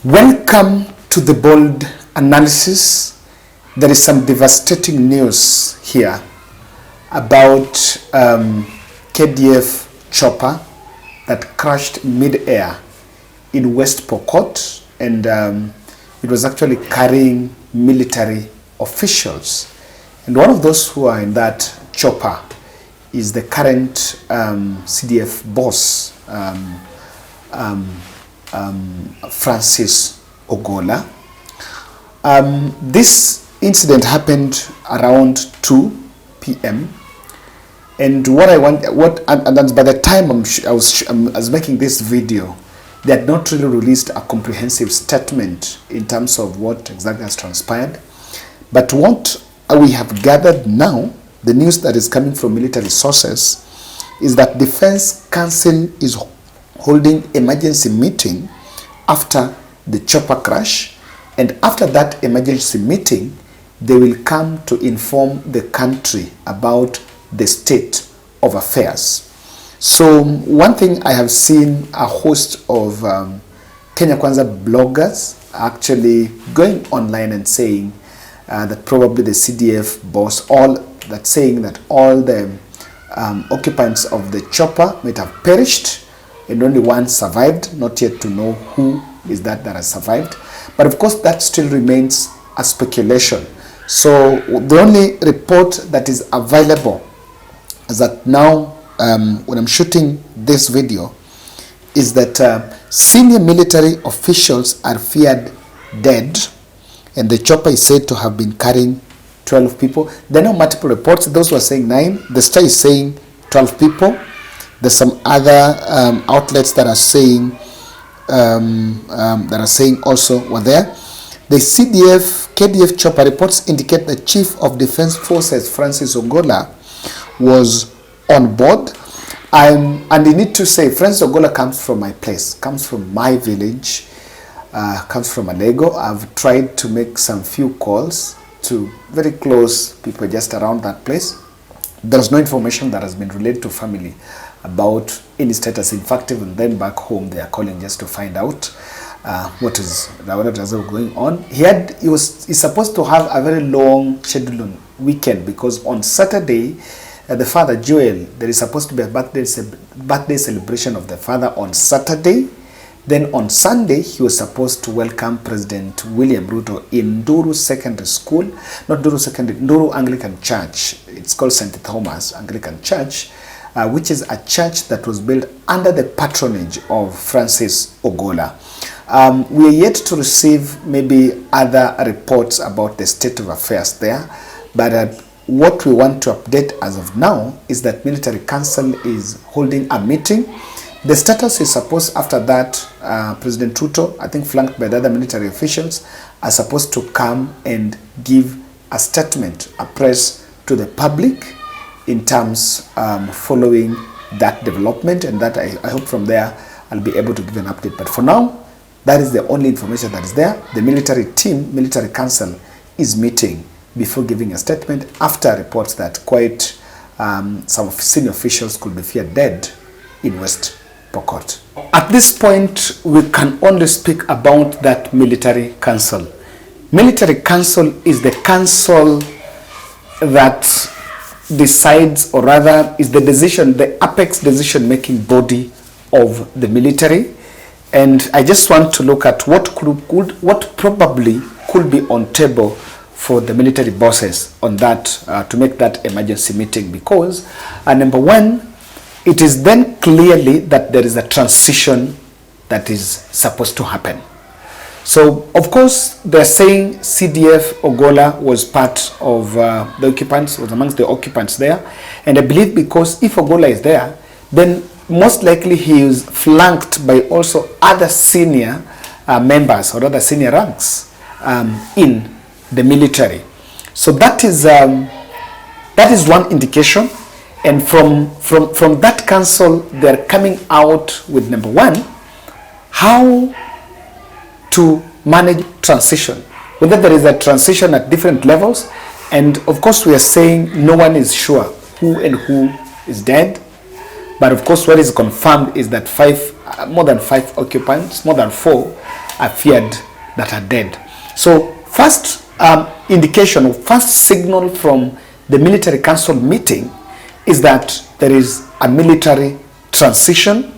Welcome to the bold analysis. There is some devastating news here about KDF chopper that crashed mid-air in West Pokot, and it was actually carrying military officials. And one of those who are in that chopper is the current CDF boss, Francis Ogolla. This incident happened around 2 p.m. and by the time I was making this video, they had not really released a comprehensive statement in terms of what exactly has transpired. But what we have gathered now, the news that is coming from Military Sources, is that Defense Council is holding emergency meeting after the chopper crash, and after that emergency meeting they will come to inform the country about the state of affairs. So one thing I have seen a host of Kenya Kwanza bloggers actually going online and saying that probably the CDF boss, saying that all the occupants of the chopper might have perished and only one survived, not yet to know who is that has survived. But of course that still remains a speculation. So the only report that is available is that now, when I'm shooting this video, is that senior military officials are feared dead, and the chopper is said to have been carrying 12 people. There are now multiple reports. Those who are saying 9, the Star is saying 12 people. There's some other outlets that are saying also were there. The KDF chopper reports indicate the Chief of Defense Forces, Francis Ogolla, was on board. And you need to say, Francis Ogolla comes from my place, comes from my village, comes from Alego. I've tried to make some few calls to very close people just around that place. There's no information that has been relayed to family about any status. In fact, even then back home, they are calling just to find out what is going on. He's supposed to have a very long scheduled weekend, because on Saturday, the father Joel, there is supposed to be a birthday celebration of the father on Saturday. Then on Sunday, he was supposed to welcome President William Ruto in Nduru Secondary School, Nduru Anglican Church. It's called St. Thomas Anglican Church, which is a church that was built under the patronage of Francis Ogolla. We are yet to receive maybe other reports about the state of affairs there, but what we want to update as of now is that Military Council is holding a meeting. The status is supposed, after that, President Ruto, I think flanked by the other military officials, are supposed to come and give a statement, a press to the public in terms following that development, and that I hope from there I'll be able to give an update. But for now, that is the only information that is there. The military team, Military Council, is meeting before giving a statement after reports that quite some senior officials could be feared dead in West Pokot. At this point, we can only speak about that Military Council. Military Council is the council that decides, or rather is the apex decision-making body of the military. And I just want to look at what probably could be on table for the military bosses on that, to make that emergency meeting, because number one, it is then clearly that there is a transition that is supposed to happen. So of course they're saying CDF Ogolla was part of the occupants, was amongst the occupants there, and I believe because if Ogolla is there, then most likely he is flanked by also other senior members or other senior ranks in the military. So that is one indication, and from that council they're coming out with, number one, how to manage transition, whether there is a transition at different levels. And of course we are saying no one is sure who is dead, but of course what is confirmed is that more than five occupants, more than 4, are feared that are dead. So first indication or first signal from the military council meeting is that there is a military transition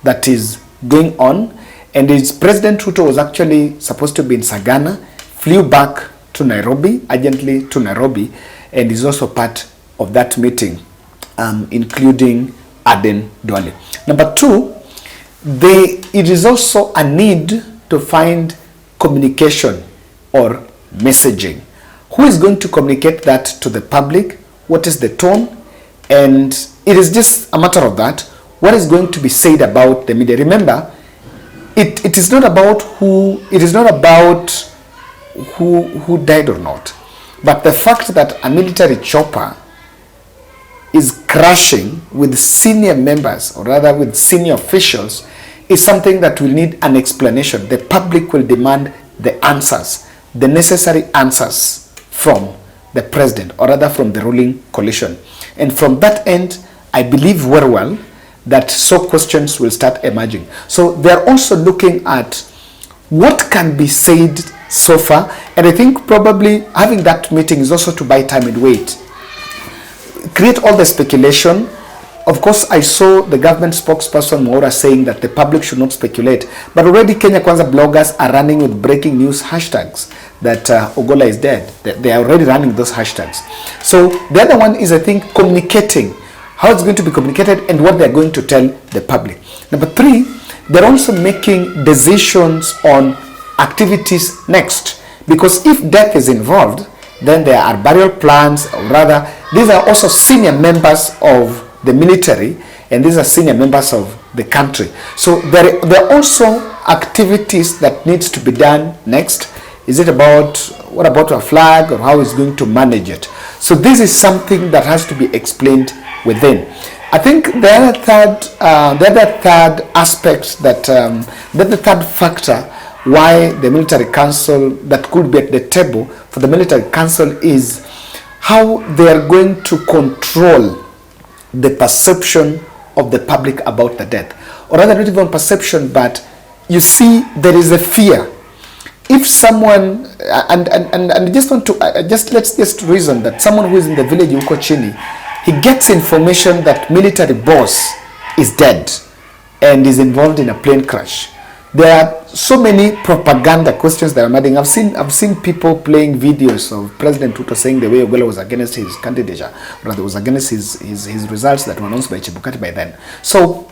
that is going on, and its President Ruto was actually supposed to be in Sagana, flew back to Nairobi, urgently to Nairobi, and is also part of that meeting, including Aden Duale. Number two, it is also a need to find communication or messaging. Who is going to communicate that to the public? What is the tone? And it is just a matter of that. What is going to be said about the media? Remember, it is not about who died or not, but the fact that a military chopper is crashing with senior members, or rather with senior officials, is something that will need an explanation. The public will demand the answers, the necessary answers from the president, or rather from the ruling coalition. And from that end, I believe very well that so questions will start emerging. So they're also looking at what can be said so far, and I think probably having that meeting is also to buy time and wait. Create all the speculation. Of course, I saw the government spokesperson Mwaura saying that the public should not speculate, but already Kenya Kwanza bloggers are running with breaking news hashtags that Ogolla is dead. They are already running those hashtags. So the other one is, I think, communicating, how it's going to be communicated and what they're going to tell the public. Number three, they're also making decisions on activities next, because if death is involved, then there are burial plans, or rather, these are also senior members of the military, and these are senior members of the country. So there are also activities that needs to be done next. Is it about, what about a flag, or how is going to manage it? So this is something that has to be explained within. I think the other third aspect that, the third factor why the military council that could be at the table for the military council is how they are going to control the perception of the public about the death, or rather not even perception, but you see there is a fear. If someone and just want to let's just reason that someone who is in the village huko chini, he gets information that military boss is dead and is involved in a plane crash. There are so many propaganda questions that are emerging. I've seen people playing videos of President Ruto saying the way Ogolla was against his candidature, rather was against his results that were announced by Chebukati by then. So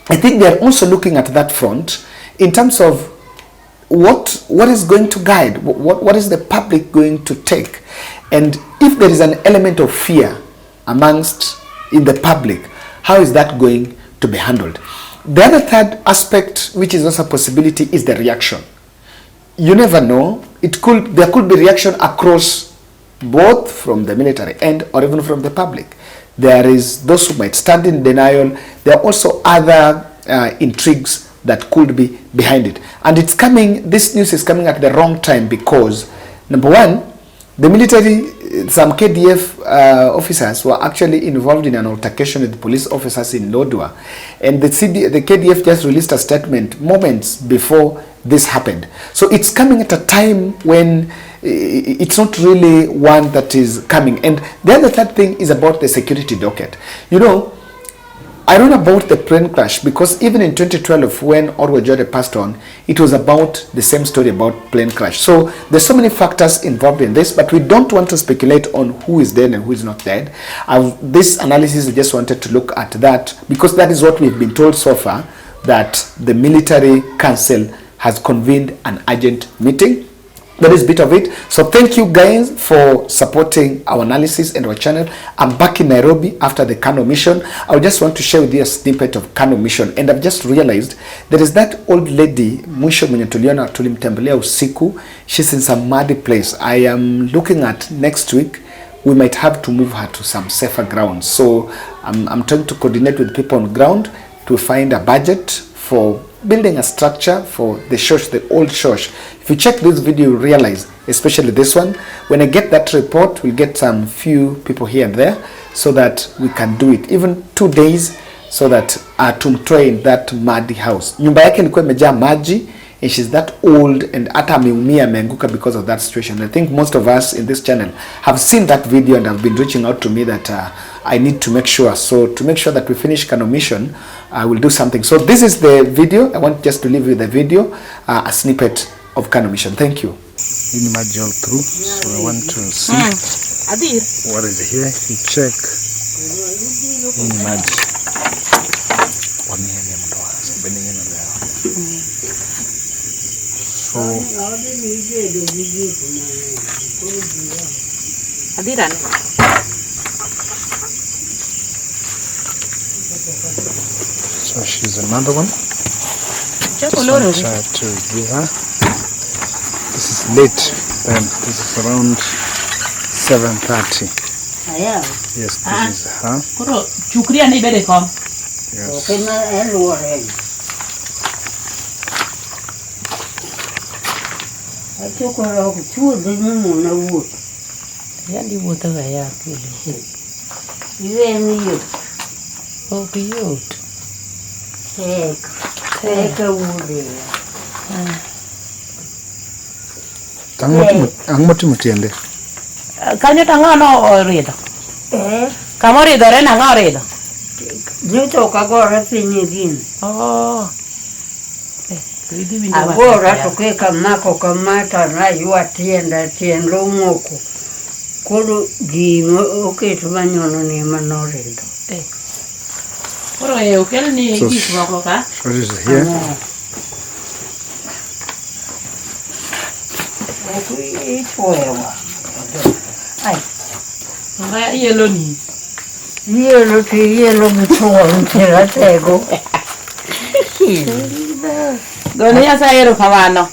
I think they are also looking at that front in terms of what is going to guide, what is the public going to take, and if there is an element of fear amongst in the public, how is that going to be handled? The other third aspect, which is also a possibility, is the reaction. You never know. There could be reaction across both from the military end or even from the public. There is those who might stand in denial. There are also other intrigues that could be behind it. And this news is coming at the wrong time because, number one, the military, some KDF officers were actually involved in an altercation with police officers in Oduor, and the KDF just released a statement moments before this happened. So it's coming at a time when it's not really one that is coming. And the other third thing is about the security docket. You know, I don't know about the plane crash because even in 2012 when Oduor passed on, it was about the same story about plane crash. So there's so many factors involved in this, but we don't want to speculate on who is dead and who is not dead. This analysis, I just wanted to look at that because that is what we've been told so far, that the military council has convened an urgent meeting. That is a bit of it. So thank you guys for supporting our analysis and our channel. I'm back in Nairobi after the Kano mission. I just want to share with you a snippet of Kano mission, and I've just realized there is that old lady mwisho mwenye tulimtembelea usiku. She's in some muddy place. I am looking at next week we might have to move her to some safer ground. So I'm trying to coordinate with people on ground to find a budget for building a structure for the church, the old church. If you check this video, you'll realize, especially this one, when I get that report, we'll get some few people here and there so that we can do it, even 2 days, so that tumtoe in that muddy house. Nyumba yake ilikuwa imejaa maji and she's that old, and hata ameumia ameanguka because of that situation. I think most of us in this channel have seen that video and have been reaching out to me that I need to make sure. So to make sure that we finish Kano mission, I will do something. So this is the video. I want just to leave you the video, a snippet of Kano mission. Thank you. In my all through, so I want to see what is here. You check. So she's another one. Just try to give her. This is late, then this is around 7:30. Yes, this is her. Yes. Ang mutiende. Kanyo tangano redo. Kamo redo re nanga redo. Nito kagora pinidin. Oh. Agora toke kamako kamata na yua tiendo moko. Kolo gimo oketo banyono ni manoredo. Oro okel ni gimo ka. What is here? Yellow ni. Yellow to yellow before tego. Dove ya saero kavano.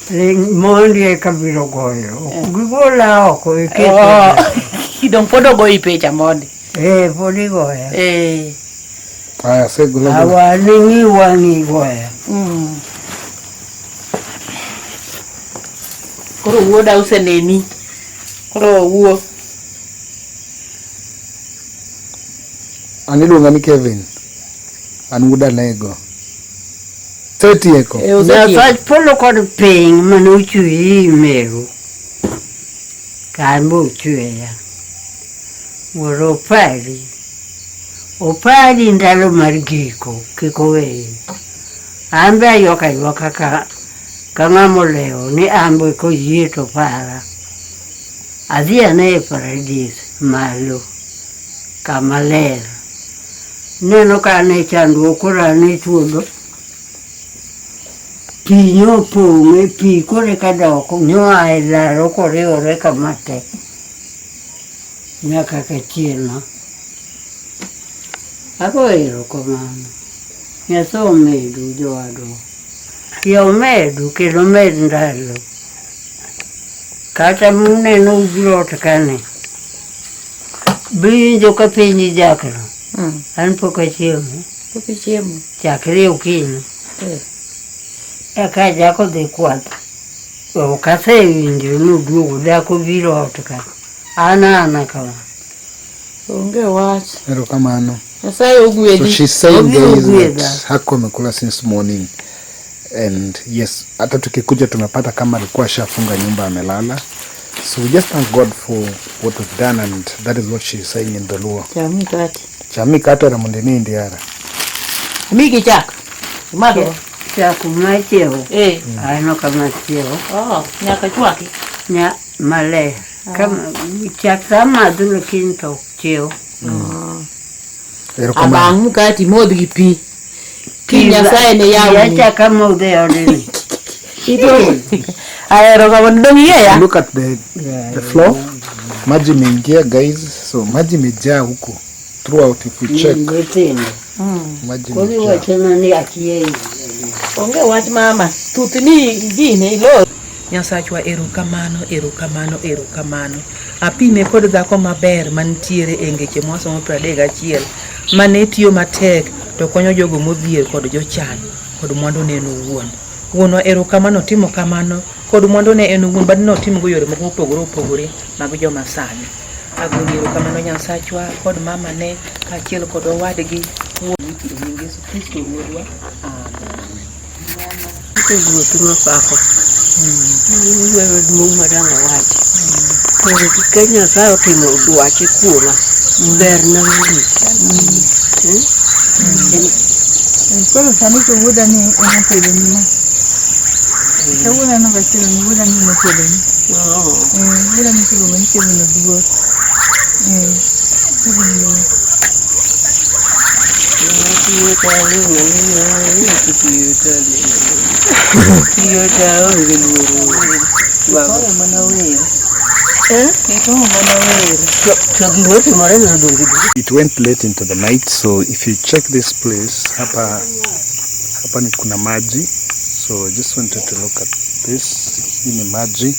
Le mondi e capito goyo. Gigola o ko ke. Don podo go ipecha mondi. Podi goya. Aya segula. Awa ni wani goya. Koro woda useneni. Koro wo. Aniluonga ni Kevin. Anuda lego. Seti eko. Na faz polo kod ping manuchu email. Kambo chuya. Woro pari. O pari ndalo margiko kikowe. Ambe ayoka ka ngamo leo ni ambo ko yieto para. Adhia ne paradis malo. Kamaler. Neno ka ne chandu okura ne chudo. Pinyo ponge pi kore kadoko nyo ai la rokore ore kamate. Nyaka kachieno. Ako ero komano. Nyaso medu joado. Yo medu kelo med ndalo. Kata mune no ubirot kane. Binjo ka pinyi jakro. An poka chiemo. Poka chiemo. Chakre ukinyi. Eka jako de kwat. O kase winjo no duogo dako birot ka. Ana kama. Onge wach. Ero kamano. So she's saying guys that hako amekula since morning. And yes, hata tukikuja tumepata kama alikuwa shafunga nyumba amelala. So we just thank God for what we've done, and that is what she's saying in the Luo. Chami kata na mundini indiara. Miki chak. Mado. Chaku macheo. Ano kama cheo. Nyaka chwaki. Nya male. Kama chak sama dulu kinto cheo. Abang mukati modhi gi pi. Nyasaye ne yawo. Yacha kama ude odini. Look at the floor. Maji mengia guys. So maji mejaa huku throughout if we check. Maji kodi wachana ni akiye. Onge wach mama. Tutini gine ilo. Nyasachwa erokamano, erokamano, erokamano. Apime kod dhako maber mantiere e ngeche mwasomo 31 mane tiyo matek to konyo jogo modhier kod jochan kod mwandu ne en owuon. Wuonwa erokamano timo kamano kod mwandu ne en owuon bad notimo go yore mopogore opogore mag joma sani. Agoni erokamano Nyasachwa kod mama ne kaachiel kod owadgi wuon nyingi Yesu Kristo Ruodhwa. Amen. Ito gusto na pa ako. Meron mo marang awaj. Pero kanya sa timo duwache kuna. Berna muli. Pero sani ko wuda ni ina pwede ni ma. Sa wuda na kasi ni wuda ni mo pwede ni. Wuda ni ko mo ni pwede na duwa. It went late into the night, so if you check this place, hapa ni kuna maji, so I just wanted to look at this. Hii ni maji